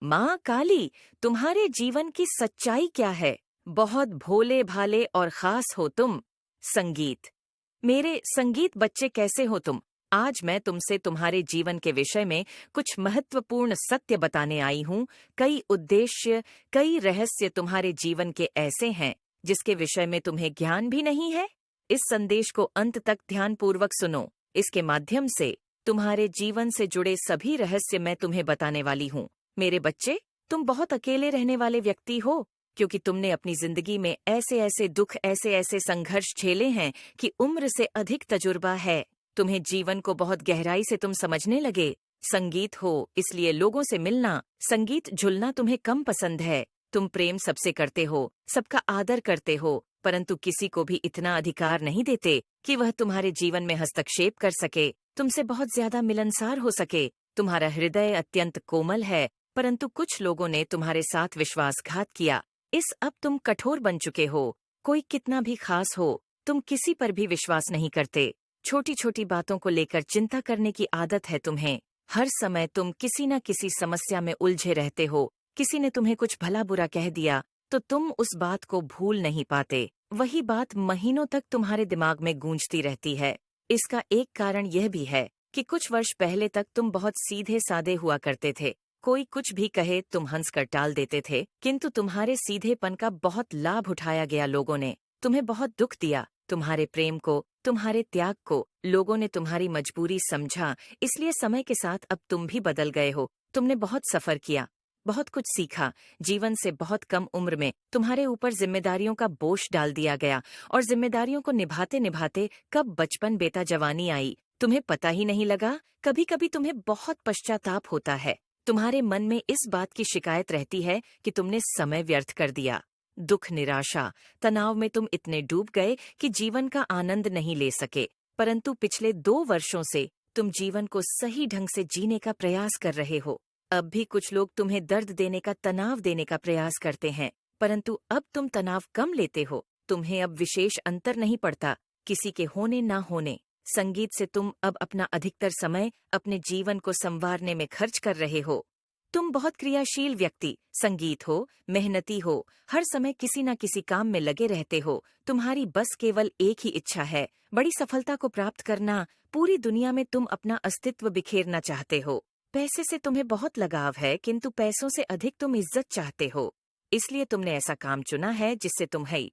माँ काली, तुम्हारे जीवन की सच्चाई क्या है? बहुत भोले भाले और खास हो तुम। संगीत। मेरे संगीत बच्चे कैसे हो तुम? आज मैं तुमसे तुम्हारे जीवन के विषय में कुछ महत्वपूर्ण सत्य बताने आई हूँ। कई उद्देश्य, कई रहस्य तुम्हारे जीवन के ऐसे हैं जिसके विषय में तुम्हें ज्ञान भी नहीं है। इस संदेश को अंत तक ध्यानपूर्वक सुनो। इसके माध्यम से तुम्हारे जीवन से जुड़े सभी रहस्य मैं तुम्हें बताने वाली हूँ। मेरे बच्चे, तुम बहुत अकेले रहने वाले व्यक्ति हो, क्योंकि तुमने अपनी जिंदगी में ऐसे ऐसे दुख, ऐसे ऐसे संघर्ष झेले हैं कि उम्र से अधिक तजुर्बा है। तुम्हें जीवन को बहुत गहराई से तुम समझने लगे। संगीत हो इसलिए लोगों से मिलना, संगीत झुलना तुम्हें कम पसंद है। तुम प्रेम सबसे करते हो, सबका आदर करते हो, परंतु किसी को भी इतना अधिकार नहीं देते कि वह तुम्हारे जीवन में हस्तक्षेप कर सके, तुमसे बहुत ज्यादा मिलनसार हो सके। तुम्हारा हृदय अत्यंत कोमल है, परंतु कुछ लोगों ने तुम्हारे साथ विश्वासघात किया। अब तुम कठोर बन चुके हो। कोई कितना भी खास हो, तुम किसी पर भी विश्वास नहीं करते। छोटी छोटी बातों को लेकर चिंता करने की आदत है तुम्हें। हर समय तुम किसी न किसी समस्या में उलझे रहते हो। किसी ने तुम्हें कुछ भला बुरा कह दिया तो तुम उस बात को भूल नहीं पाते। वही बात महीनों तक तुम्हारे दिमाग में गूंजती रहती है। इसका एक कारण यह भी है कि कुछ वर्ष पहले तक तुम बहुत सीधे सादे हुआ करते थे। कोई कुछ भी कहे तुम हंसकर टाल देते थे, किंतु तुम्हारे सीधेपन का बहुत लाभ उठाया गया। लोगों ने तुम्हें बहुत दुख दिया। तुम्हारे प्रेम को, तुम्हारे त्याग को लोगों ने तुम्हारी मजबूरी समझा। इसलिए समय के साथ अब तुम भी बदल गए हो। तुमने बहुत सफर किया, बहुत कुछ सीखा। जीवन से बहुत कम उम्र में तुम्हारे ऊपर जिम्मेदारियों का बोझ डाल दिया गया, और जिम्मेदारियों को निभाते निभाते कब बचपन बेटा जवानी आई, तुम्हें पता ही नहीं लगा। कभी कभी तुम्हें बहुत पश्चाताप होता है। तुम्हारे मन में इस बात की शिकायत रहती है कि तुमने समय व्यर्थ कर दिया। दुख, निराशा, तनाव में तुम इतने डूब गए कि जीवन का आनंद नहीं ले सके। परंतु पिछले 2 वर्षों से तुम जीवन को सही ढंग से जीने का प्रयास कर रहे हो। अब भी कुछ लोग तुम्हें दर्द देने का, तनाव देने का प्रयास करते हैं, परंतु अब तुम तनाव कम लेते हो। तुम्हें अब विशेष अंतर नहीं पड़ता किसी के होने ना होने। संगीत से तुम अब अपना अधिकतर समय अपने जीवन को संवारने में खर्च कर रहे हो। तुम बहुत क्रियाशील व्यक्ति, संगीत हो, मेहनती हो, हर समय किसी न किसी काम में लगे रहते हो। तुम्हारी बस केवल एक ही इच्छा है, बड़ी सफलता को प्राप्त करना। पूरी दुनिया में तुम अपना अस्तित्व बिखेरना चाहते हो। पैसे से तुम्हें बहुत लगाव है, किंतु पैसों से अधिक तुम इज्जत चाहते हो। इसलिए तुमने ऐसा काम चुना है जिससे तुम है